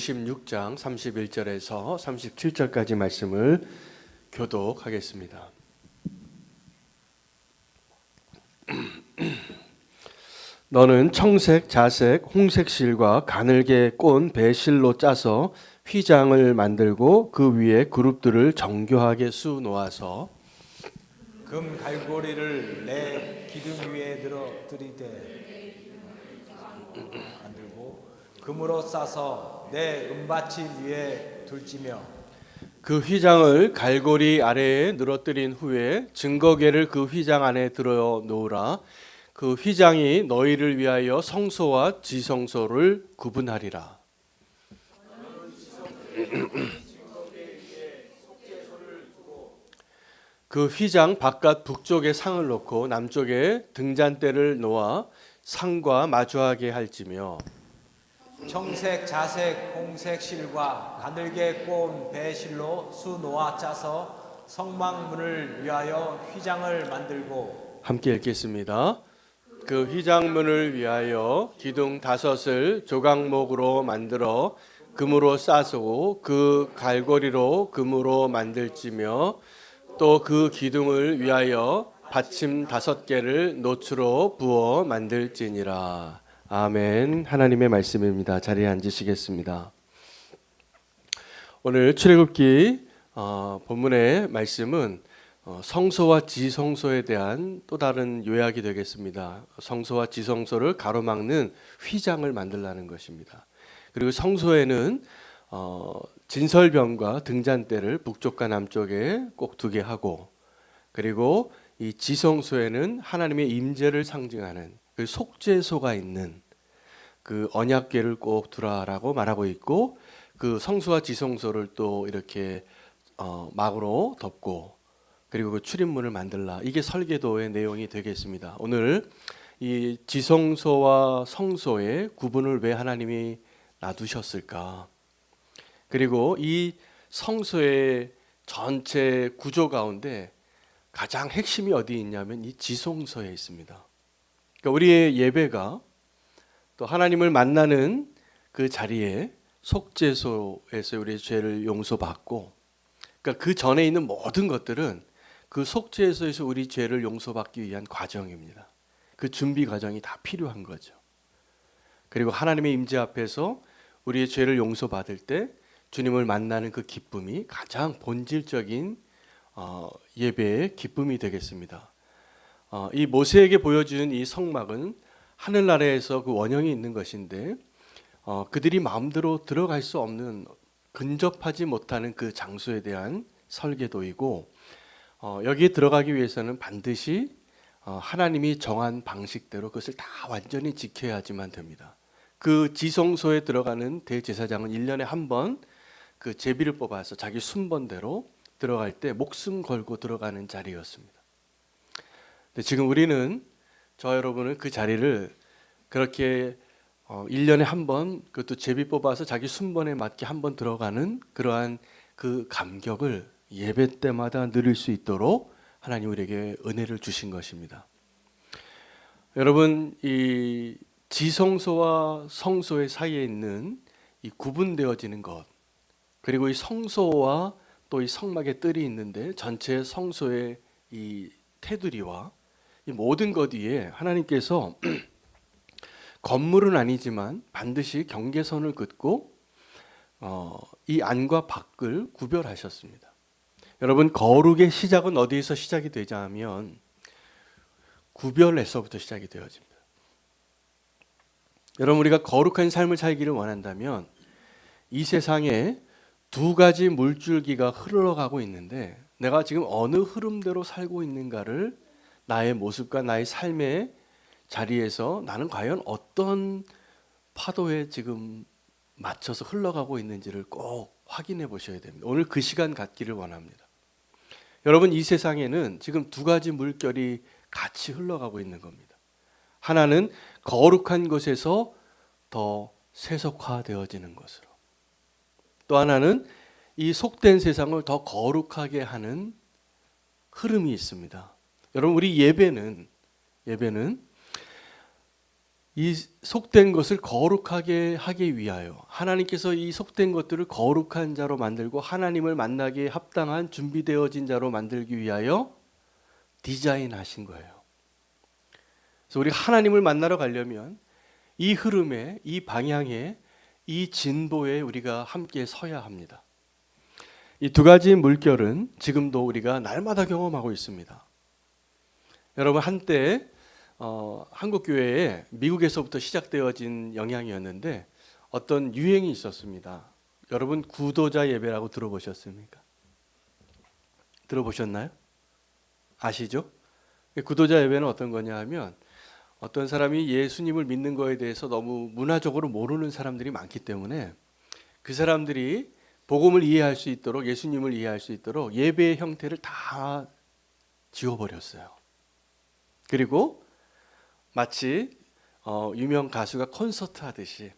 26장 31절에서 37절까지 말씀을 교독하겠습니다. 너는 청색, 자색, 홍색 실과 가늘게 꼰 배실로 짜서 휘장을 만들고 그 위에 그룹들을 정교하게 수 놓아서 금 갈고리를 내 기둥 위에 들이대 만들고 금으로 싸서 내 은받침 위에 둘지며 그 휘장을 갈고리 아래에 늘어뜨린 후에 증거궤를 그 휘장 안에 들어 놓으라. 그 휘장이 너희를 위하여 성소와 지성소를 구분하리라. 그 휘장 바깥 북쪽에 상을 놓고 남쪽에 등잔대를 놓아 상과 마주하게 할지며 청색, 자색, 홍색 실과 가늘게 꼰 배실로 수 놓아 짜서 성막문을 위하여 휘장을 만들고 함께 읽겠습니다. 그 휘장문을 위하여 기둥 5을 조각목으로 만들어 금으로 싸서 그 갈고리로 금으로 만들지며 또 그 기둥을 위하여 받침 5개를 노추로 부어 만들지니라. 아멘. 하나님의 말씀입니다. 자리에 앉으시겠습니다. 오늘 출애굽기 본문의 말씀은 성소와 지성소에 대한 또 다른 요약이 되겠습니다. 성소와 지성소를 가로막는 휘장을 만들라는 것입니다. 그리고 성소에는 진설병과 등잔대를 북쪽과 남쪽에 꼭 두게 하고, 그리고 이 지성소에는 하나님의 임재를 상징하는 그 속죄소가 있는 그 언약궤를 꼭 두라라고 말하고 있고, 그 성소와 지성소를 또 이렇게 막으로 덮고, 그리고 그 출입문을 만들라. 이게 설계도의 내용이 되겠습니다. 오늘 이 지성소와 성소의 구분을 왜 하나님이 놔두셨을까? 그리고 이 성소의 전체 구조 가운데 가장 핵심이 어디 있냐면 이 지성소에 있습니다. 그러니까 우리의 예배가 또 하나님을 만나는 그 자리에 속죄소에서 우리의 죄를 용서받고, 그러니까 그 전에 있는 모든 것들은 그 속죄소에서 우리 죄를 용서받기 위한 과정입니다. 그 준비 과정이 다 필요한 거죠. 그리고 하나님의 임재 앞에서 우리의 죄를 용서받을 때 주님을 만나는 그 기쁨이 가장 본질적인 예배의 기쁨이 되겠습니다. 이 모세에게 보여주는 이 성막은 하늘나라에서 그 원형이 있는 것인데 그들이 마음대로 들어갈 수 없는, 근접하지 못하는 그 장소에 대한 설계도이고, 여기에 들어가기 위해서는 반드시 하나님이 정한 방식대로 그것을 다 완전히 지켜야지만 됩니다. 그 지성소에 들어가는 대제사장은 1년에 한 번 그 제비를 뽑아서 자기 순번대로 들어갈 때 목숨 걸고 들어가는 자리였습니다. 근데 지금 우리는, 저 여러분은 그 자리를 그렇게 1년에 한 번, 그것도 제비 뽑아서 자기 순번에 맞게 한 번 들어가는 그러한 그 감격을 예배 때마다 누릴 수 있도록 하나님 우리에게 은혜를 주신 것입니다. 여러분, 이 지성소와 성소의 사이에 있는 이 구분되어지는 것, 그리고 이 성소와 또 이 성막의 뜰이 있는데 전체 성소의 이 테두리와 이 모든 것 위에 하나님께서 건물은 아니지만 반드시 경계선을 긋고 이 안과 밖을 구별하셨습니다. 여러분, 거룩의 시작은 어디에서 시작이 되자 하면 구별에서부터 시작이 되어집니다. 여러분, 우리가 거룩한 삶을 살기를 원한다면 이 세상에 2가지 물줄기가 흘러가고 있는데 내가 지금 어느 흐름대로 살고 있는가를, 나의 모습과 나의 삶의 자리에서 나는 과연 어떤 파도에 지금 맞춰서 흘러가고 있는지를 꼭 확인해 보셔야 됩니다. 오늘 그 시간 갖기를 원합니다. 여러분, 이 세상에는 지금 2가지 물결이 같이 흘러가고 있는 겁니다. 하나는 거룩한 것에서 더 세속화되어지는 것으로, 또 하나는 이 속된 세상을 더 거룩하게 하는 흐름이 있습니다. 여러분, 우리 예배는 이 속된 것을 거룩하게 하기 위하여 하나님께서 이 속된 것들을 거룩한 자로 만들고 하나님을 만나기에 합당한 준비되어진 자로 만들기 위하여 디자인하신 거예요. 그래서 우리 하나님을 만나러 가려면 이 흐름에, 이 방향에, 이 진도에 우리가 함께 서야 합니다. 이 두 가지 물결은 지금도 우리가 날마다 경험하고 있습니다. 여러분, 한때 한국 교회에 미국에서부터 시작되어진 영향이었는데 어떤 유행이 있었습니다. 여러분, 구도자 예배라고 들어보셨습니까? 들어보셨나요? 아시죠? 구도자 예배는 어떤 거냐 하면 어떤 사람이 예수님을 믿는 거에 대해서 너무 문화적으로 모르는 사람들이 많기 때문에 그 사람들이 복음을 이해할 수 있도록, 예수님을 이해할 수 있도록 예배의 형태를 다 지워버렸어요. 그리고 마치 유명 가수가 콘서트 하듯이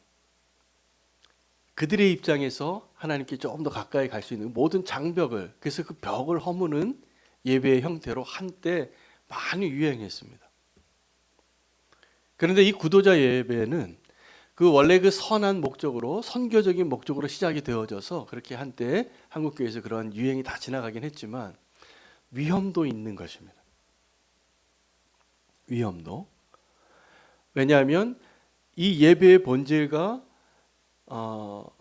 그들의 입장에서 하나님께 조금 더 가까이 갈 수 있는 모든 장벽을, 그래서 그 벽을 허무는 예배의 형태로 한때 많이 유행했습니다. 그런데 이 구도자 예배는 그 원래 그 선한 목적으로, 선교적인 목적으로 시작이 되어져서 그렇게 한때 한국교회에서 그런 유행이 다 지나가긴 했지만 위험도 있는 것입니다. 위험도. 왜냐하면 이 예배의 본질과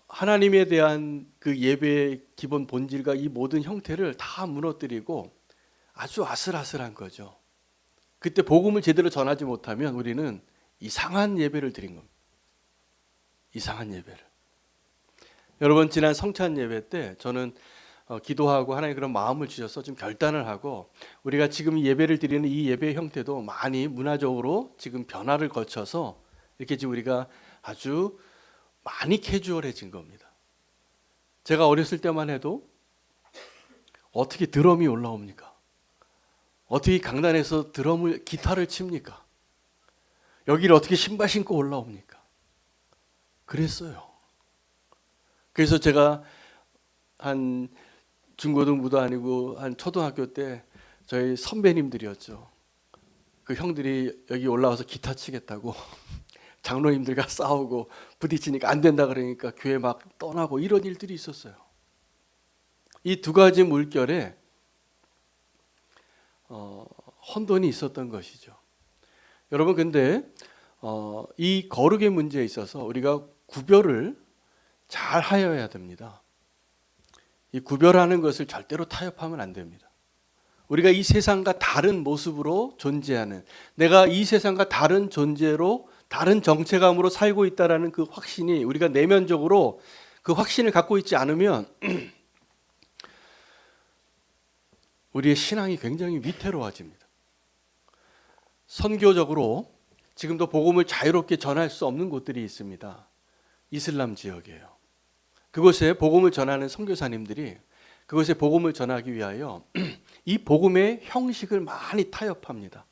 하나님에 대한 그 예배의 기본 본질과 이 모든 형태를 다 무너뜨리고 아주 아슬아슬한 거죠. 그때 복음을 제대로 전하지 못하면 우리는 이상한 예배를 드린 겁니다. 이상한 예배를. 여러분, 지난 성찬 예배 때 저는 기도하고 하나님 그런 마음을 주셔서 좀 결단을 하고 우리가 지금 예배를 드리는 이 예배의 형태도 많이 문화적으로 지금 변화를 거쳐서 이렇게 지금 우리가 아주 많이 캐주얼해진 겁니다. 제가 어렸을 때만 해도 어떻게 드럼이 올라옵니까? 어떻게 강단에서 기타를 칩니까? 여기를 어떻게 신발 신고 올라옵니까? 그랬어요. 그래서 제가 한 중고등부도 아니고 한 초등학교 때 저희 선배님들이었죠. 그 형들이 여기 올라와서 기타 치겠다고 장로님들과 싸우고 부딪히니까 안 된다 그러니까 교회 막 떠나고 이런 일들이 있었어요. 이 두 가지 물결에 혼돈이 있었던 것이죠. 여러분, 근데 이 거룩의 문제에 있어서 우리가 구별을 잘 하여야 됩니다. 이 구별하는 것을 절대로 타협하면 안 됩니다. 우리가 이 세상과 다른 모습으로 존재하는, 내가 이 세상과 다른 존재로 다른 정체감으로 살고 있다라는 그 확신이 우리가 내면적으로 그 확신을 갖고 있지 않으면 우리의 신앙이 굉장히 위태로워집니다. 선교적으로 지금도 복음을 자유롭게 전할 수 없는 곳들이 있습니다. 이슬람 지역이에요. 그곳에 복음을 전하는 선교사님들이 그곳에 복음을 전하기 위하여 이 복음의 형식을 많이 타협합니다.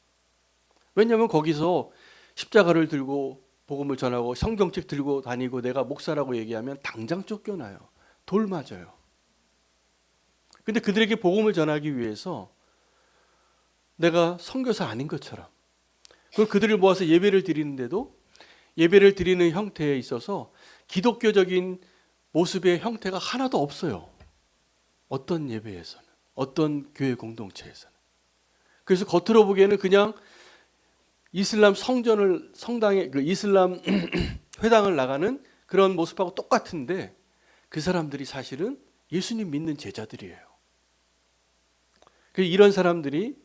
왜냐하면 거기서 십자가를 들고 복음을 전하고 성경책 들고 다니고 내가 목사라고 얘기하면 당장 쫓겨나요. 돌 맞아요. 근데 그들에게 복음을 전하기 위해서 내가 선교사 아닌 것처럼, 그리고 그들을 모아서 예배를 드리는데도 예배를 드리는 형태에 있어서 기독교적인 모습의 형태가 하나도 없어요. 어떤 예배에서는, 어떤 교회 공동체에서는. 그래서 겉으로 보기에는 그냥 이슬람 성당에 그 이슬람 회당을 나가는 그런 모습하고 똑같은데 그 사람들이 사실은 예수님 믿는 제자들이에요. 그래서 이런 사람들이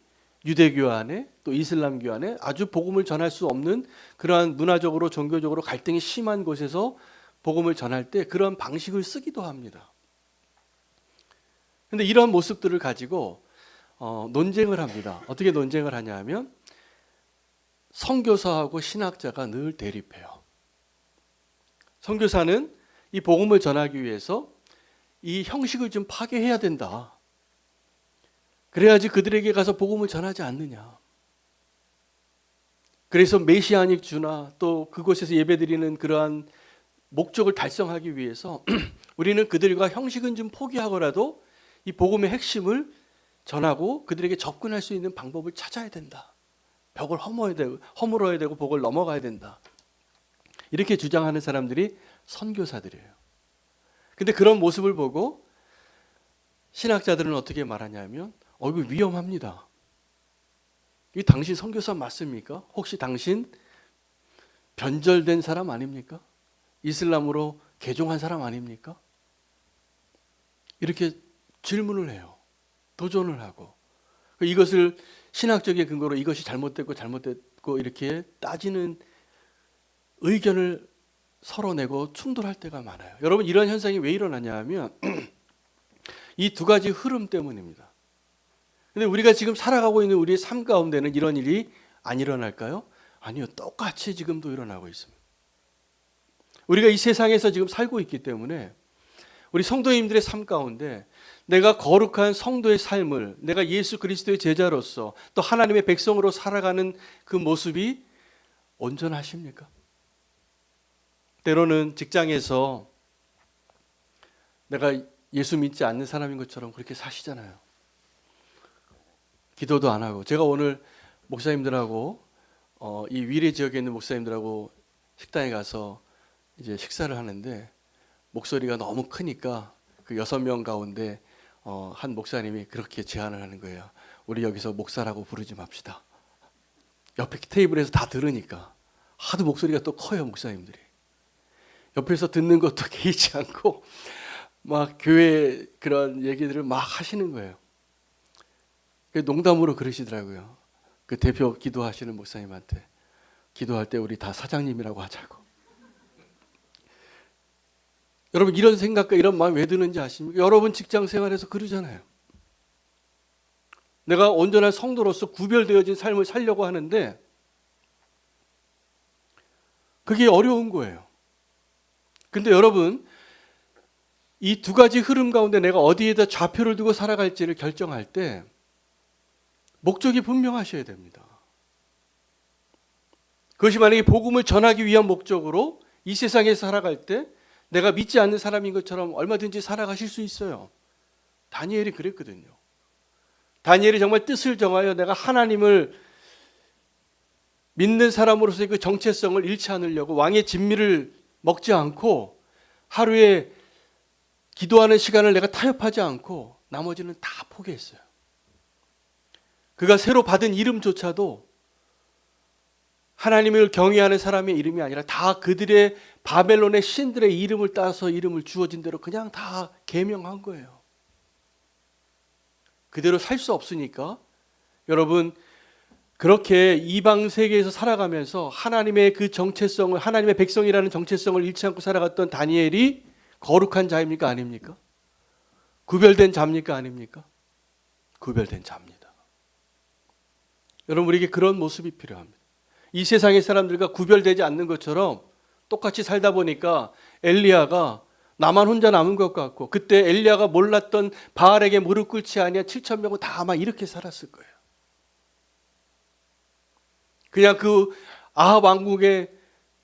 유대교 안에 또 이슬람교 안에 아주 복음을 전할 수 없는 그러한 문화적으로 종교적으로 갈등이 심한 곳에서 복음을 전할 때 그런 방식을 쓰기도 합니다. 그런데 이런 모습들을 가지고 논쟁을 합니다. 어떻게 논쟁을 하냐 하면 선교사하고 신학자가 늘 대립해요. 선교사는 이 복음을 전하기 위해서 이 형식을 좀 파괴해야 된다. 그래야지 그들에게 가서 복음을 전하지 않느냐. 그래서 메시아닉 주나 또 그곳에서 예배드리는 그러한 목적을 달성하기 위해서 우리는 그들과 형식은 좀 포기하고라도 이 복음의 핵심을 전하고 그들에게 접근할 수 있는 방법을 찾아야 된다. 벽을 허물어야 되고 복을 넘어가야 된다. 이렇게 주장하는 사람들이 선교사들이에요. 근데 그런 모습을 보고 신학자들은 어떻게 말하냐면 이거 위험합니다. 이 당신 선교사 맞습니까? 혹시 당신 변절된 사람 아닙니까? 이슬람으로 개종한 사람 아닙니까? 이렇게 질문을 해요. 도전을 하고. 이것을 신학적인 근거로 이것이 잘못됐고 이렇게 따지는 의견을 서로 내고 충돌할 때가 많아요. 여러분, 이런 현상이 왜 일어나냐 하면 이 두 가지 흐름 때문입니다. 근데 우리가 지금 살아가고 있는 우리의 삶 가운데는 이런 일이 안 일어날까요? 아니요. 똑같이 지금도 일어나고 있습니다. 우리가 이 세상에서 지금 살고 있기 때문에 우리 성도님들의 삶 가운데 내가 거룩한 성도의 삶을, 내가 예수 그리스도의 제자로서 또 하나님의 백성으로 살아가는 그 모습이 온전하십니까? 때로는 직장에서 내가 예수 믿지 않는 사람인 것처럼 그렇게 사시잖아요. 기도도 안 하고. 제가 오늘 목사님들하고 이 위례 지역에 있는 목사님들하고 식당에 가서 이제 식사를 하는데 목소리가 너무 크니까 그 6명 가운데 한 목사님이 그렇게 제안을 하는 거예요. 우리 여기서 목사라고 부르지 맙시다. 옆에 테이블에서 다 들으니까 하도 목소리가 또 커요, 목사님들이. 옆에서 듣는 것도 개의치 않고 막 교회 그런 얘기들을 막 하시는 거예요. 농담으로 그러시더라고요. 그 대표 기도하시는 목사님한테 기도할 때 우리 다 사장님이라고 하자고. 여러분, 이런 생각과 이런 마음이 왜 드는지 아십니까? 여러분 직장 생활에서 그러잖아요. 내가 온전한 성도로서 구별되어진 삶을 살려고 하는데 그게 어려운 거예요. 근데 여러분, 이 두 가지 흐름 가운데 내가 어디에다 좌표를 두고 살아갈지를 결정할 때 목적이 분명하셔야 됩니다. 그것이 만약에 복음을 전하기 위한 목적으로 이 세상에서 살아갈 때 내가 믿지 않는 사람인 것처럼 얼마든지 살아가실 수 있어요. 다니엘이 그랬거든요. 다니엘이 정말 뜻을 정하여 내가 하나님을 믿는 사람으로서의 그 정체성을 잃지 않으려고 왕의 진미를 먹지 않고 하루에 기도하는 시간을 내가 타협하지 않고 나머지는 다 포기했어요. 그가 새로 받은 이름조차도 하나님을 경외하는 사람의 이름이 아니라 다 그들의 바벨론의 신들의 이름을 따서 이름을 주어진 대로 그냥 다 계명한 거예요. 그대로 살 수 없으니까 여러분, 그렇게 이방 세계에서 살아가면서 하나님의 그 정체성을, 하나님의 백성이라는 정체성을 잃지 않고 살아갔던 다니엘이 거룩한 자입니까? 아닙니까? 구별된 자입니까? 아닙니까? 구별된 자입니다. 여러분, 우리에게 그런 모습이 필요합니다. 이 세상의 사람들과 구별되지 않는 것처럼 똑같이 살다 보니까 엘리야가 나만 혼자 남은 것 같고, 그때 엘리야가 몰랐던 바알에게 무릎 꿇지 아니한 7,000명은 다 아마 이렇게 살았을 거예요. 그냥 그 아합 왕국의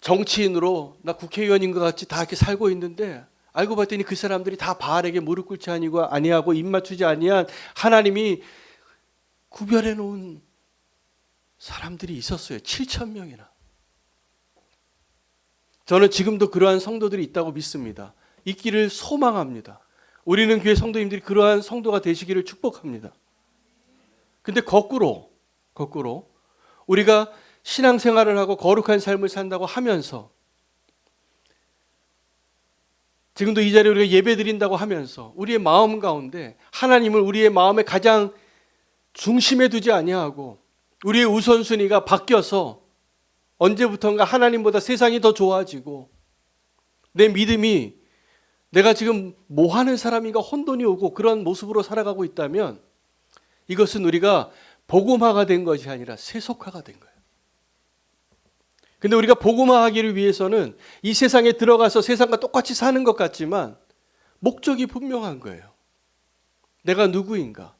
정치인으로 나 국회의원인 것 같이 다 이렇게 살고 있는데 알고 봤더니 그 사람들이 다 바알에게 무릎 꿇지 아니하고 입 맞추지 아니한 하나님이 구별해 놓은 사람들이 있었어요. 7,000명이나. 저는 지금도 그러한 성도들이 있다고 믿습니다. 있기를 소망합니다. 우리는 교회 성도님들이 그러한 성도가 되시기를 축복합니다. 근데 거꾸로 우리가 신앙생활을 하고 거룩한 삶을 산다고 하면서, 지금도 이 자리에 우리가 예배 드린다고 하면서 우리의 마음 가운데 하나님을 우리의 마음의 가장 중심에 두지 아니하고 우리의 우선순위가 바뀌어서 언제부턴가 하나님보다 세상이 더 좋아지고 내 믿음이 내가 지금 뭐 하는 사람인가 혼돈이 오고 그런 모습으로 살아가고 있다면 이것은 우리가 복음화가 된 것이 아니라 세속화가 된 거예요. 근데 우리가 복음화하기를 위해서는 이 세상에 들어가서 세상과 똑같이 사는 것 같지만 목적이 분명한 거예요. 내가 누구인가?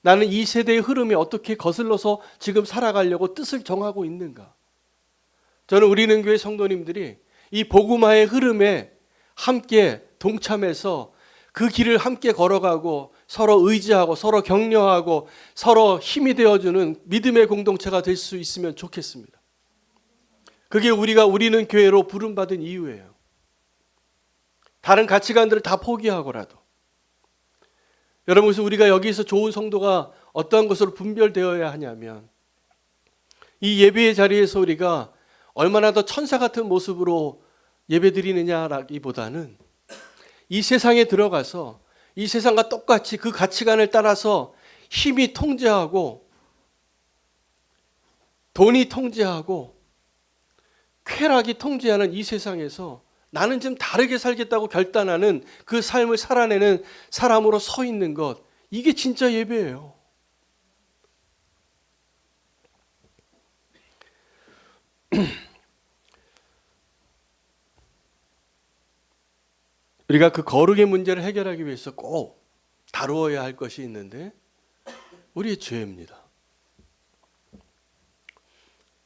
나는 이 세대의 흐름에 어떻게 거슬러서 지금 살아가려고 뜻을 정하고 있는가? 저는 우리는 교회 성도님들이 이 복음화의 흐름에 함께 동참해서 그 길을 함께 걸어가고 서로 의지하고 서로 격려하고 서로 힘이 되어주는 믿음의 공동체가 될 수 있으면 좋겠습니다. 그게 우리는 교회로 부름받은 이유예요. 다른 가치관들을 다 포기하고라도. 여러분, 그래서 우리가 여기서 좋은 성도가 어떠한 것으로 분별되어야 하냐면 이 예배의 자리에서 우리가 얼마나 더 천사 같은 모습으로 예배드리느냐라기보다는 이 세상에 들어가서 이 세상과 똑같이 그 가치관을 따라서 힘이 통제하고 돈이 통제하고 쾌락이 통제하는 이 세상에서 나는 좀 다르게 살겠다고 결단하는 그 삶을 살아내는 사람으로 서 있는 것, 이게 진짜 예배예요. 우리가 그 거룩의 문제를 해결하기 위해서 꼭 다루어야 할 것이 있는데 우리의 죄입니다.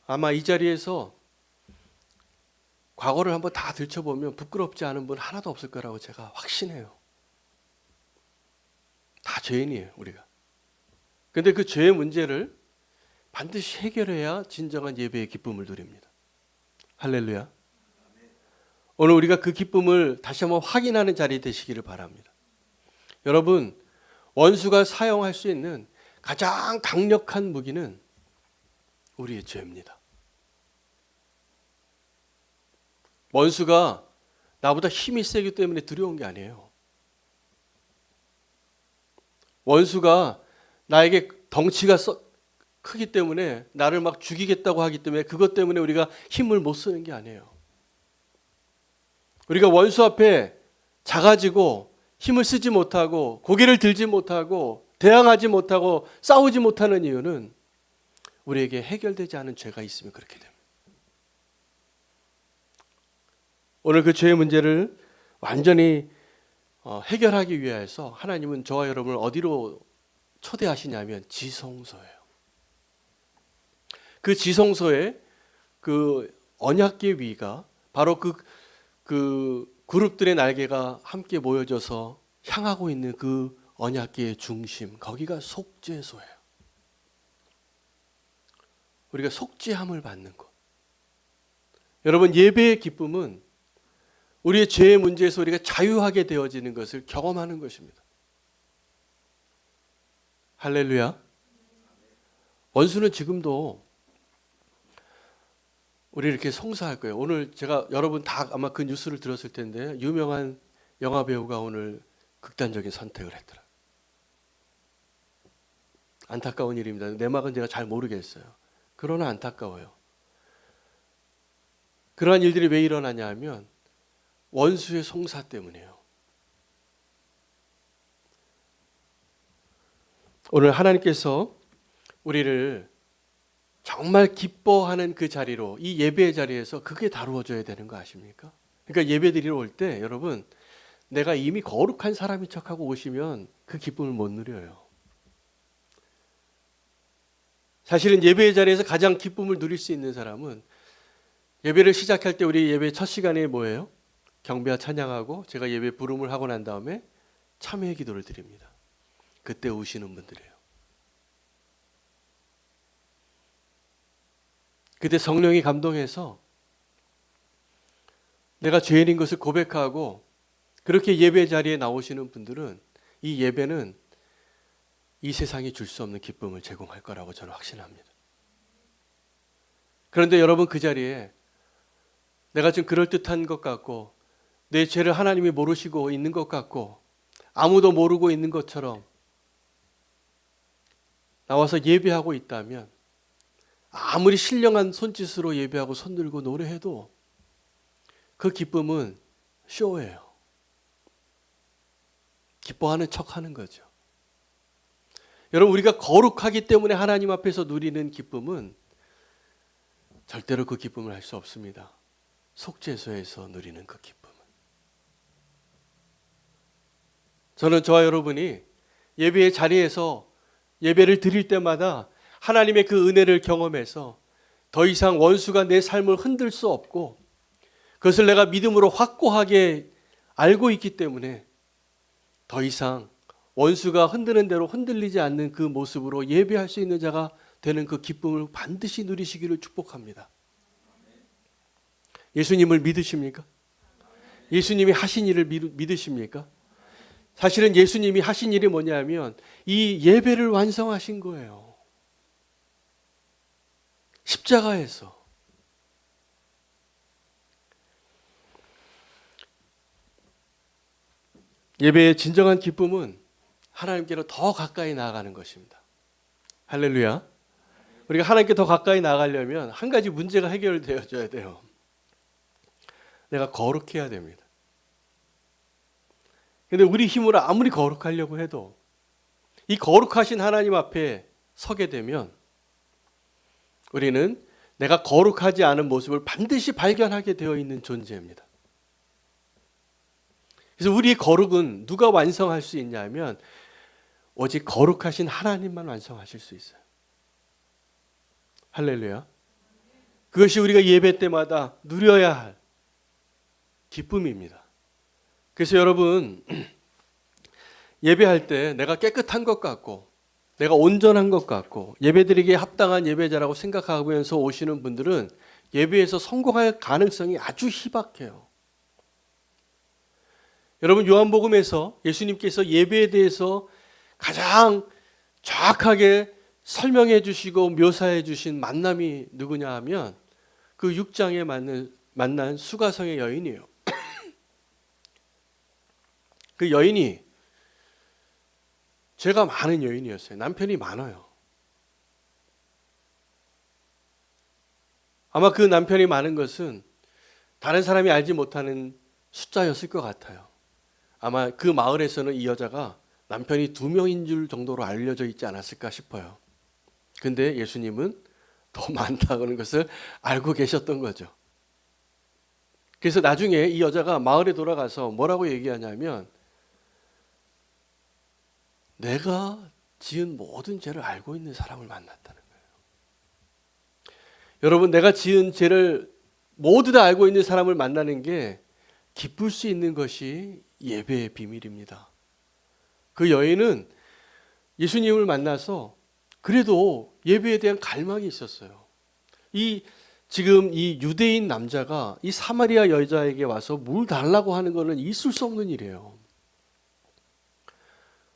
아마 이 자리에서 과거를 한번 다 들춰보면 부끄럽지 않은 분 하나도 없을 거라고 제가 확신해요. 다 죄인이에요, 우리가. 그런데 그 죄의 문제를 반드시 해결해야 진정한 예배의 기쁨을 누립니다. 할렐루야. 오늘 우리가 그 기쁨을 다시 한번 확인하는 자리 되시기를 바랍니다. 여러분, 원수가 사용할 수 있는 가장 강력한 무기는 우리의 죄입니다. 원수가 나보다 힘이 세기 때문에 두려운 게 아니에요. 원수가 나에게 덩치가 크기 때문에 나를 막 죽이겠다고 하기 때문에 그것 때문에 우리가 힘을 못 쓰는 게 아니에요. 우리가 원수 앞에 작아지고 힘을 쓰지 못하고 고개를 들지 못하고 대항하지 못하고 싸우지 못하는 이유는 우리에게 해결되지 않은 죄가 있으면 그렇게 됩니다. 오늘 그 죄의 문제를 완전히 해결하기 위해서 하나님은 저와 여러분을 어디로 초대하시냐면 지성소예요. 그 지성소에 그 언약궤 위가 바로 그 그룹들의 날개가 함께 모여져서 향하고 있는 그 언약궤의 중심, 거기가 속죄소예요. 우리가 속죄함을 받는 곳. 여러분, 예배의 기쁨은 우리의 죄의 문제에서 우리가 자유하게 되어지는 것을 경험하는 것입니다. 할렐루야. 원수는 지금도 우리 이렇게 송사할 거예요. 오늘 제가 여러분 다 아마 그 뉴스를 들었을 텐데 유명한 영화 배우가 오늘 극단적인 선택을 했더라. 안타까운 일입니다. 내막은 제가 잘 모르겠어요. 그러나 안타까워요. 그러한 일들이 왜 일어나냐 하면 원수의 송사 때문이에요. 오늘 하나님께서 우리를 정말 기뻐하는 그 자리로, 이 예배의 자리에서 그게 다루어져야 되는 거 아십니까? 그러니까 예배 드리러 올 때 여러분, 내가 이미 거룩한 사람인 척하고 오시면 그 기쁨을 못 누려요. 사실은 예배의 자리에서 가장 기쁨을 누릴 수 있는 사람은 예배를 시작할 때 우리 예배 첫 시간에 뭐예요? 경배와 찬양하고 제가 예배 부름을 하고 난 다음에 참회의 기도를 드립니다. 그때 오시는 분들이에요. 그때 성령이 감동해서 내가 죄인인 것을 고백하고 그렇게 예배 자리에 나오시는 분들은 이 예배는 이 세상이 줄 수 없는 기쁨을 제공할 거라고 저는 확신합니다. 그런데 여러분, 그 자리에 내가 좀 그럴듯한 것 같고 내 죄를 하나님이 모르시고 있는 것 같고 아무도 모르고 있는 것처럼 나와서 예배하고 있다면 아무리 신령한 손짓으로 예배하고 손 들고 노래해도 그 기쁨은 쇼예요. 기뻐하는 척하는 거죠. 여러분, 우리가 거룩하기 때문에 하나님 앞에서 누리는 기쁨은 절대로 그 기쁨을 할 수 없습니다. 속죄소에서 누리는 그 기쁨은. 저는 저와 여러분이 예배의 자리에서 예배를 드릴 때마다 하나님의 그 은혜를 경험해서 더 이상 원수가 내 삶을 흔들 수 없고 그것을 내가 믿음으로 확고하게 알고 있기 때문에 더 이상 원수가 흔드는 대로 흔들리지 않는 그 모습으로 예배할 수 있는 자가 되는 그 기쁨을 반드시 누리시기를 축복합니다. 예수님을 믿으십니까? 예수님이 하신 일을 믿으십니까? 사실은 예수님이 하신 일이 뭐냐면 이 예배를 완성하신 거예요. 십자가에서. 예배의 진정한 기쁨은 하나님께로 더 가까이 나아가는 것입니다. 할렐루야. 우리가 하나님께 더 가까이 나아가려면 한 가지 문제가 해결되어져야 돼요. 내가 거룩해야 됩니다. 근데 우리 힘으로 아무리 거룩하려고 해도 이 거룩하신 하나님 앞에 서게 되면 우리는 내가 거룩하지 않은 모습을 반드시 발견하게 되어 있는 존재입니다. 그래서 우리의 거룩은 누가 완성할 수 있냐면 오직 거룩하신 하나님만 완성하실 수 있어요. 할렐루야. 그것이 우리가 예배 때마다 누려야 할 기쁨입니다. 그래서 여러분 예배할 때 내가 깨끗한 것 같고 내가 온전한 것 같고 예배드리기에 합당한 예배자라고 생각하면서 오시는 분들은 예배에서 성공할 가능성이 아주 희박해요. 여러분 요한복음에서 예수님께서 예배에 대해서 가장 정확하게 설명해 주시고 묘사해 주신 만남이 누구냐 하면 그 6장에 만난 수가성의 여인이에요. 그 여인이 죄가 많은 여인이었어요. 남편이 많아요. 아마 그 남편이 많은 것은 다른 사람이 알지 못하는 숫자였을 것 같아요. 아마 그 마을에서는 이 여자가 남편이 2명인 줄 정도로 알려져 있지 않았을까 싶어요. 근데 예수님은 더 많다는 것을 알고 계셨던 거죠. 그래서 나중에 이 여자가 마을에 돌아가서 뭐라고 얘기하냐면 내가 지은 모든 죄를 알고 있는 사람을 만났다는 거예요. 여러분 내가 지은 죄를 모두 다 알고 있는 사람을 만나는 게 기쁠 수 있는 것이 예배의 비밀입니다. 그 여인은 예수님을 만나서 그래도 예배에 대한 갈망이 있었어요. 지금 이 유대인 남자가 이 사마리아 여자에게 와서 물 달라고 하는 것은 있을 수 없는 일이에요.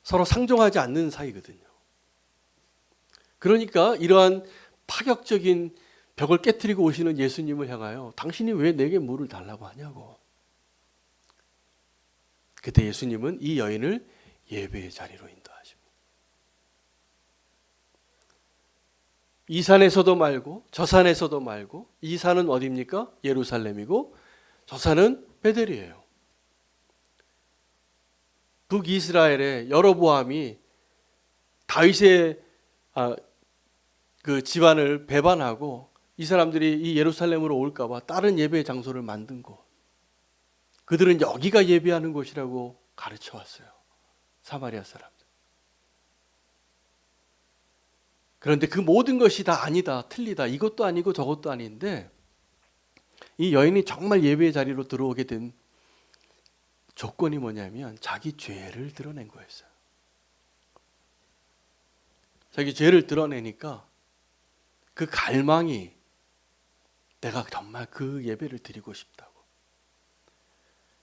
서로 상종하지 않는 사이거든요. 그러니까 이러한 파격적인 벽을 깨트리고 오시는 예수님을 향하여 당신이 왜 내게 물을 달라고 하냐고. 그때 예수님은 이 여인을 예배의 자리로 인도하십니다. 이 산에서도 말고 저 산에서도 말고 이 산은 어디입니까? 예루살렘이고 저 산은 베델이에요. 북이스라엘의 여로보암이 다윗의 그 집안을 배반하고 이 사람들이 이 예루살렘으로 올까 봐 다른 예배 장소를 만든 곳. 그들은 여기가 예배하는 곳이라고 가르쳐 왔어요. 사마리아 사람들. 그런데 그 모든 것이 다 아니다, 틀리다. 이것도 아니고 저것도 아닌데 이 여인이 정말 예배의 자리로 들어오게 된 조건이 뭐냐면 자기 죄를 드러낸 거였어요. 자기 죄를 드러내니까 그 갈망이 내가 정말 그 예배를 드리고 싶다고.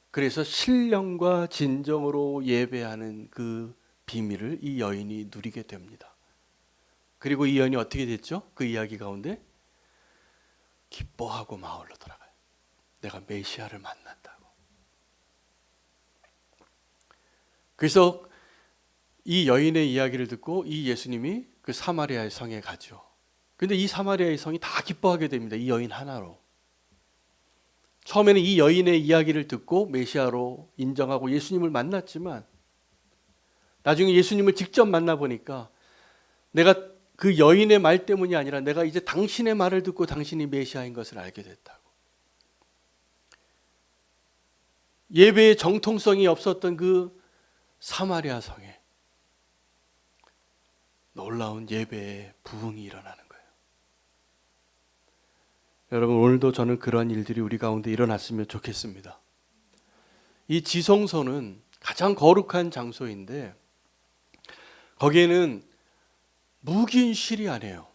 그래서 신령과 진정으로 예배하는 그 비밀을 이 여인이 누리게 됩니다. 그리고 이 여인이 어떻게 됐죠? 그 이야기 가운데 기뻐하고 마을로 돌아가요. 내가 메시아를 만났다고. 그래서 이 여인의 이야기를 듣고 이 예수님이 그 사마리아의 성에 가죠. 근데 이 사마리아의 성이 다 기뻐하게 됩니다. 이 여인 하나로. 처음에는 이 여인의 이야기를 듣고 메시아로 인정하고 예수님을 만났지만 나중에 예수님을 직접 만나보니까 내가 그 여인의 말 때문이 아니라 내가 이제 당신의 말을 듣고 당신이 메시아인 것을 알게 됐다고. 예배의 정통성이 없었던 그 사마리아 성에 놀라운 예배의 부흥이 일어나는 거예요. 여러분 오늘도 저는 그러한 일들이 우리 가운데 일어났으면 좋겠습니다. 이 지성소는 가장 거룩한 장소인데 거기에는 무균실이 아니에요.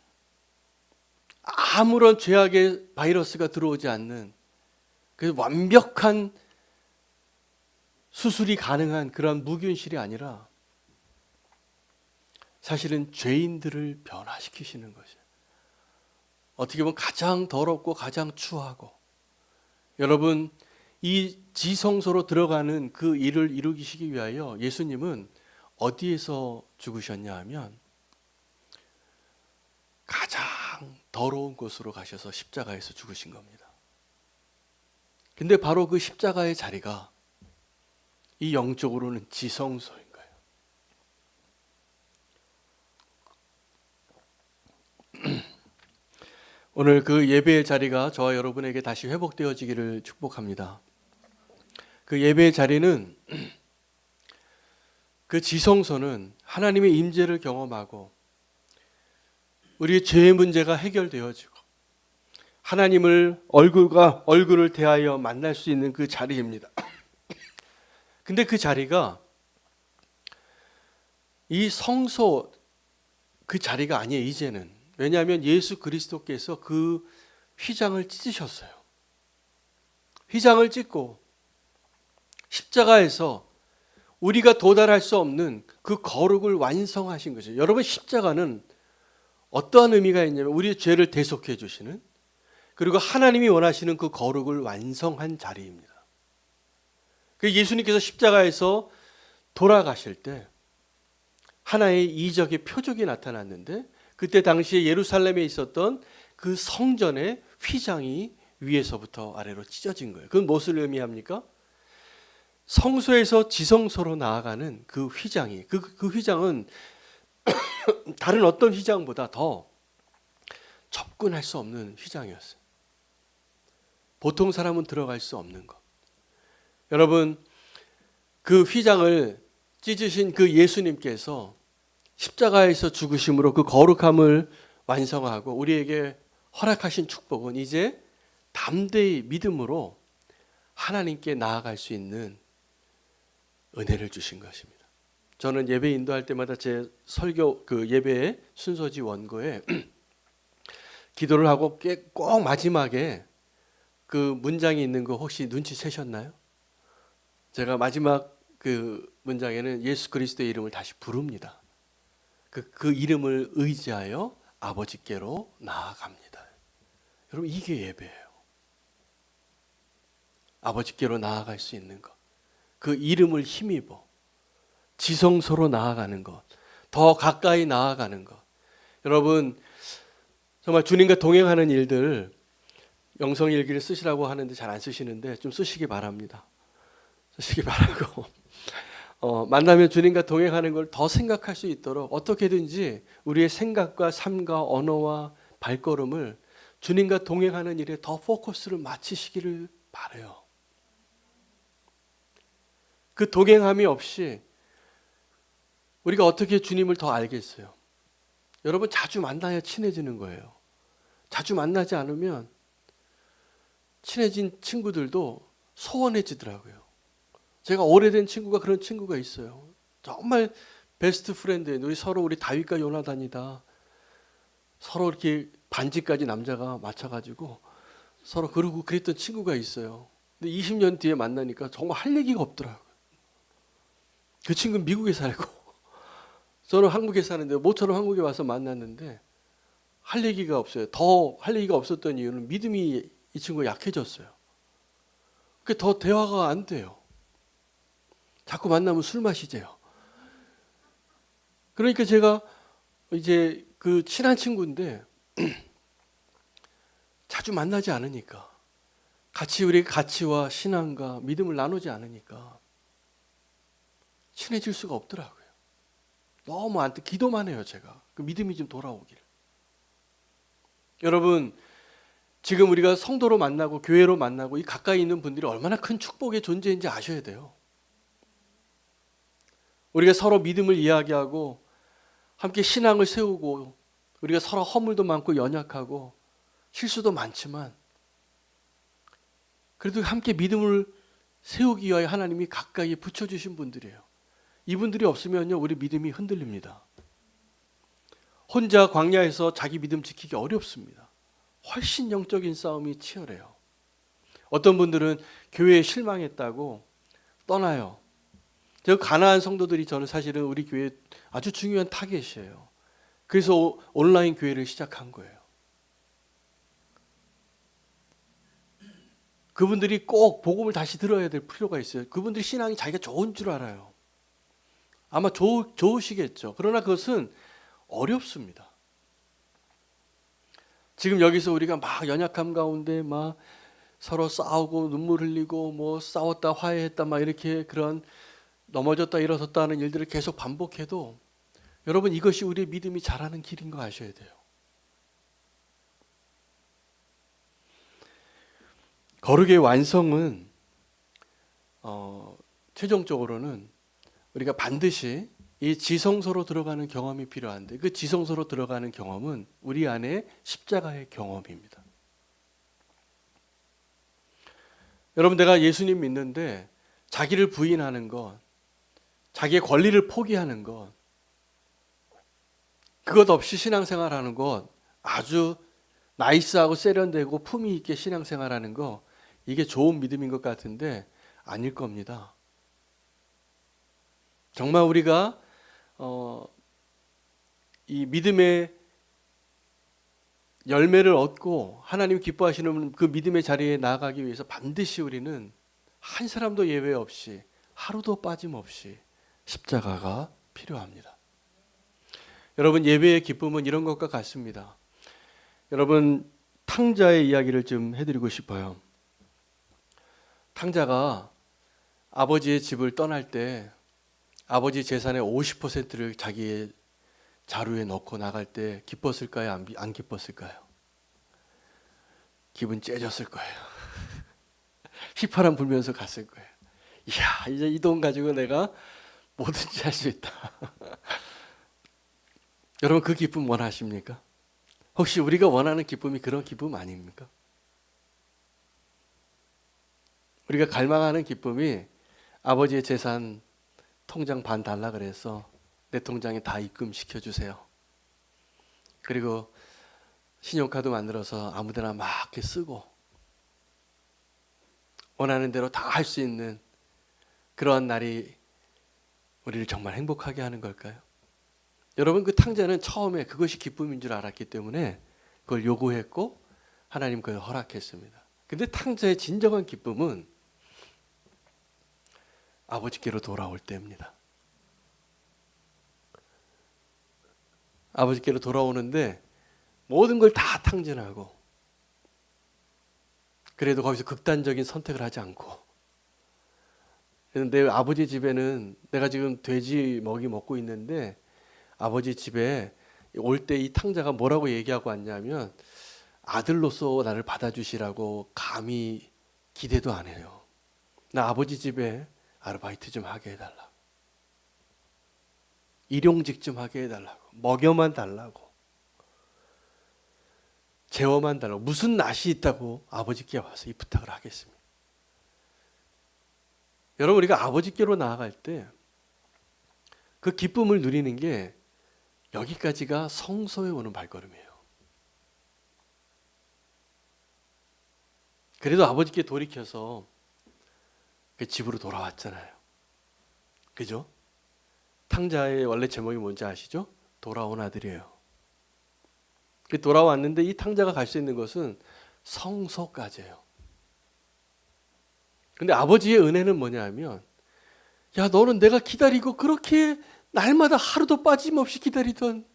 아무런 죄악의 바이러스가 들어오지 않는 그 완벽한 수술이 가능한 그런 무균실이 아니라 사실은 죄인들을 변화시키시는 것이에요. 어떻게 보면 가장 더럽고 가장 추하고, 여러분 이 지성소로 들어가는 그 일을 이루시기 위하여 예수님은 어디에서 죽으셨냐 하면 가장 더러운 곳으로 가셔서 십자가에서 죽으신 겁니다. 근데 바로 그 십자가의 자리가 이 영적으로는 지성소인 거예요. 오늘 그 예배의 자리가 저와 여러분에게 다시 회복되어지기를 축복합니다. 그 예배의 자리는, 그 지성소는 하나님의 임재를 경험하고 우리의 죄의 문제가 해결되어지고 하나님을 얼굴과 얼굴을 대하여 만날 수 있는 그 자리입니다. 근데 그 자리가 이 성소 그 자리가 아니에요, 이제는. 왜냐하면 예수 그리스도께서 그 휘장을 찢으셨어요. 휘장을 찢고 십자가에서 우리가 도달할 수 없는 그 거룩을 완성하신 거죠. 여러분, 십자가는 어떠한 의미가 있냐면 우리의 죄를 대속해 주시는, 그리고 하나님이 원하시는 그 거룩을 완성한 자리입니다. 그 예수님께서 십자가에서 돌아가실 때 하나의 이적의 표적이 나타났는데, 그때 당시에 예루살렘에 있었던 그 성전의 휘장이 위에서부터 아래로 찢어진 거예요. 그건 무엇을 의미합니까? 성소에서 지성소로 나아가는 그 휘장이, 그 휘장은 다른 어떤 휘장보다 더 접근할 수 없는 휘장이었어요. 보통 사람은 들어갈 수 없는 것. 여러분, 그 휘장을 찢으신 그 예수님께서 십자가에서 죽으심으로 그 거룩함을 완성하고 우리에게 허락하신 축복은 이제 담대히 믿음으로 하나님께 나아갈 수 있는 은혜를 주신 것입니다. 저는 예배 인도할 때마다 제 설교 그 예배의 순서지 원고에 기도를 하고 꼭 마지막에 그 문장이 있는 거 혹시 눈치채셨나요? 제가 마지막 그 문장에는 예수 그리스도의 이름을 다시 부릅니다. 그 이름을 의지하여 아버지께로 나아갑니다. 여러분, 이게 예배예요. 아버지께로 나아갈 수 있는 것, 그 이름을 힘입어 지성소로 나아가는 것, 더 가까이 나아가는 것. 여러분, 정말 주님과 동행하는 일들, 영성일기를 쓰시라고 하는데 잘 안 쓰시는데 좀 쓰시기 바랍니다. 쓰시기 바라고 만나면 주님과 동행하는 걸 더 생각할 수 있도록 어떻게든지 우리의 생각과 삶과 언어와 발걸음을 주님과 동행하는 일에 더 포커스를 맞추시기를 바라요. 그 동행함이 없이 우리가 어떻게 주님을 더 알겠어요? 여러분, 자주 만나야 친해지는 거예요. 자주 만나지 않으면 친해진 친구들도 소원해지더라고요. 제가 오래된 친구가 그런 친구가 있어요. 정말 베스트 프렌드예요. 우리 다윗과 요나단이다. 서로 이렇게 반지까지 남자가 맞춰가지고 서로 그러고 그랬던 친구가 있어요. 근데 20년 뒤에 만나니까 정말 할 얘기가 없더라고요. 그 친구는 미국에 살고 저는 한국에 사는데 모처럼 한국에 와서 만났는데 할 얘기가 없어요. 더 할 얘기가 없었던 이유는 믿음이 이 친구가 약해졌어요. 그러니까 더 대화가 안 돼요. 자꾸 만나면 술 마시재요. 그러니까 제가 이제 그 친한 친구인데 자주 만나지 않으니까, 같이 우리 가치와 신앙과 믿음을 나누지 않으니까 친해질 수가 없더라고요. 너무 기도만 해요, 제가. 그 믿음이 좀 돌아오길. 여러분, 지금 우리가 성도로 만나고 교회로 만나고 이 가까이 있는 분들이 얼마나 큰 축복의 존재인지 아셔야 돼요. 우리가 서로 믿음을 이야기하고 함께 신앙을 세우고 우리가 서로 허물도 많고 연약하고 실수도 많지만 그래도 함께 믿음을 세우기 위하여 하나님이 가까이 붙여주신 분들이에요. 이분들이 없으면요, 우리 믿음이 흔들립니다. 혼자 광야에서 자기 믿음 지키기 어렵습니다. 훨씬 영적인 싸움이 치열해요. 어떤 분들은 교회에 실망했다고 떠나요. 저 가나안 성도들이 저는 사실은 우리 교회 아주 중요한 타겟이에요. 그래서 온라인 교회를 시작한 거예요. 그분들이 꼭 복음을 다시 들어야 될 필요가 있어요. 그분들이 신앙이 자기가 좋은 줄 알아요. 아마 좋으시겠죠. 그러나 그것은 어렵습니다. 지금 여기서 우리가 막 연약함 가운데 막 서로 싸우고 눈물 흘리고 뭐 싸웠다 화해했다 막 이렇게 그런 넘어졌다 일어섰다 하는 일들을 계속 반복해도 여러분 이것이 우리의 믿음이 자라는 길인 거 아셔야 돼요. 거룩의 완성은 최종적으로는 우리가 반드시 이 지성소로 들어가는 경험이 필요한데 그 지성소로 들어가는 경험은 우리 안에 십자가의 경험입니다. 여러분 내가 예수님 믿는데 자기를 부인하는 것, 자기의 권리를 포기하는 것, 그것 없이 신앙생활하는 것, 아주 나이스하고 세련되고 품위 있게 신앙생활하는 거 이게 좋은 믿음인 것 같은데 아닐 겁니다. 정말 우리가 이 믿음의 열매를 얻고 하나님 기뻐하시는 그 믿음의 자리에 나아가기 위해서 반드시 우리는 한 사람도 예외 없이 하루도 빠짐없이 십자가가 필요합니다. 여러분 예배의 기쁨은 이런 것과 같습니다. 여러분 탕자의 이야기를 좀 해드리고 싶어요. 탕자가 아버지의 집을 떠날 때 아버지 재산의 50%를 자기의 자루에 넣고 나갈 때 기뻤을까요? 안 기뻤을까요? 기분 째졌을 거예요. 휘파람 불면서 갔을 거예요. 이야, 이제 이 돈 가지고 내가 뭐든지 할 수 있다. 여러분 그 기쁨 원하십니까? 혹시 우리가 원하는 기쁨이 그런 기쁨 아닙니까? 우리가 갈망하는 기쁨이 아버지의 재산 통장 반 달라 그래서 내 통장에 다 입금시켜 주세요. 그리고 신용카드 만들어서 아무데나 막 이렇게 쓰고 원하는 대로 다 할 수 있는 그러한 날이 우리를 정말 행복하게 하는 걸까요? 여러분 그 탕자는 처음에 그것이 기쁨인 줄 알았기 때문에 그걸 요구했고 하나님 그걸 허락했습니다. 근데 탕자의 진정한 기쁨은 아버지께로 돌아올 때입니다. 아버지께로 돌아오는데 모든 걸 다 탕진하고 그래도 거기서 극단적인 선택을 하지 않고 내 아버지 집에는 내가 지금 돼지 먹이 먹고 있는데 아버지 집에 올 때 이 탕자가 뭐라고 얘기하고 왔냐면 아들로서 나를 받아주시라고 감히 기대도 안 해요. 나 아버지 집에 아르바이트 좀 하게 해달라. 일용직 좀 하게 해달라고. 먹여만 달라고. 재워만 달라고. 무슨 낯이 있다고 아버지께 와서 이 부탁을 하겠습니다. 여러분 우리가 아버지께로 나아갈 때 그 기쁨을 누리는 게 여기까지가 성소에 오는 발걸음이에요. 그래도 아버지께 돌이켜서 그 집으로 돌아왔잖아요. 그죠? 탕자의 원래 제목이 뭔지 아시죠? 돌아온 아들이에요. 돌아왔는데 이 탕자가 갈 수 있는 것은 성소까지예요. 근데 아버지의 은혜는 뭐냐면 야 너는 내가 기다리고 그렇게 날마다 하루도 빠짐없이 기다리던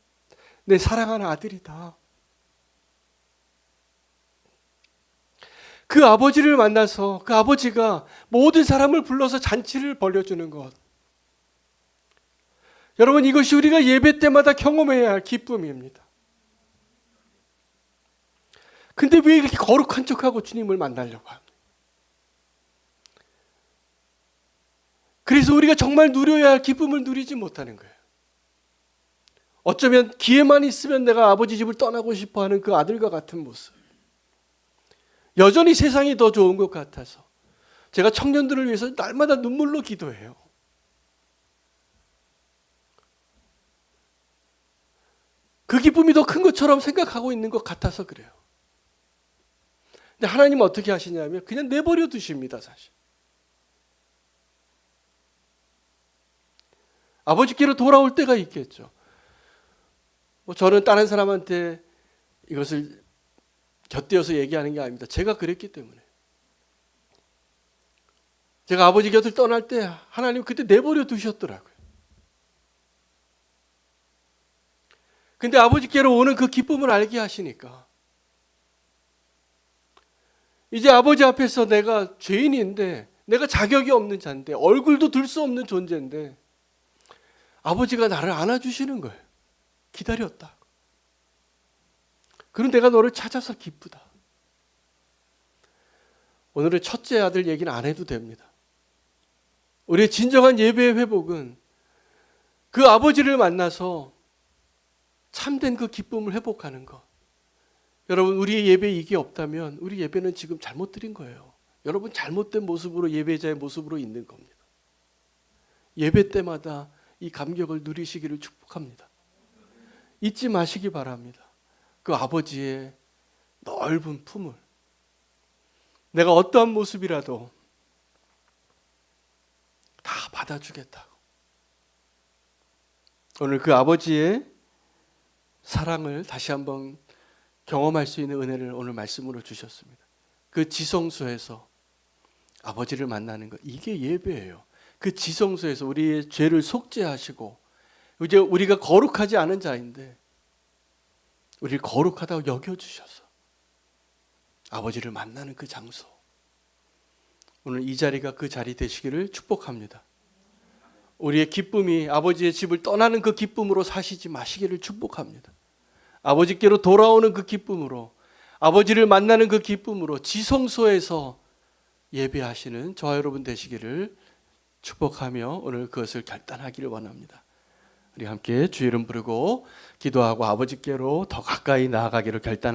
내 사랑하는 아들이다. 그 아버지를 만나서 그 아버지가 모든 사람을 불러서 잔치를 벌려주는 것. 여러분 이것이 우리가 예배 때마다 경험해야 할 기쁨입니다. 근데 왜 이렇게 거룩한 척하고 주님을 만나려고 합니까? 그래서 우리가 정말 누려야 할 기쁨을 누리지 못하는 거예요. 어쩌면 기회만 있으면 내가 아버지 집을 떠나고 싶어하는 그 아들과 같은 모습. 여전히 세상이 더 좋은 것 같아서 제가 청년들을 위해서 날마다 눈물로 기도해요. 그 기쁨이 더 큰 것처럼 생각하고 있는 것 같아서 그래요. 근데 하나님은 어떻게 하시냐면 그냥 내버려 두십니다. 사실 아버지께로 돌아올 때가 있겠죠. 뭐 저는 다른 사람한테 이것을 곁들여서 얘기하는 게 아닙니다. 제가 그랬기 때문에. 제가 아버지 곁을 떠날 때 하나님 그때 내버려 두셨더라고요. 근데 아버지께로 오는 그 기쁨을 알게 하시니까 이제 아버지 앞에서 내가 죄인인데, 내가 자격이 없는 자인데, 얼굴도 들 수 없는 존재인데 아버지가 나를 안아주시는 거예요. 기다렸다. 그럼 내가 너를 찾아서 기쁘다. 오늘의 첫째 아들 얘기는 안 해도 됩니다. 우리의 진정한 예배의 회복은 그 아버지를 만나서 참된 그 기쁨을 회복하는 것. 여러분, 우리의 예배에 이게 없다면 우리 예배는 지금 잘못 드린 거예요. 여러분, 잘못된 모습으로 예배자의 모습으로 있는 겁니다. 예배 때마다 이 감격을 누리시기를 축복합니다. 잊지 마시기 바랍니다. 그 아버지의 넓은 품을, 내가 어떠한 모습이라도 다 받아주겠다고. 오늘 그 아버지의 사랑을 다시 한번 경험할 수 있는 은혜를 오늘 말씀으로 주셨습니다. 그 지성소에서 아버지를 만나는 것, 이게 예배예요. 그 지성소에서 우리의 죄를 속죄하시고, 이제 우리가 거룩하지 않은 자인데 우리를 거룩하다고 여겨주셔서 아버지를 만나는 그 장소, 오늘 이 자리가 그 자리 되시기를 축복합니다. 우리의 기쁨이 아버지의 집을 떠나는 그 기쁨으로 사시지 마시기를 축복합니다. 아버지께로 돌아오는 그 기쁨으로, 아버지를 만나는 그 기쁨으로 지성소에서 예배하시는 저와 여러분 되시기를 축복하며 오늘 그것을 결단하기를 원합니다. 우리 함께 주 이름 부르고 기도하고 아버지께로 더 가까이 나아가기를 결단하기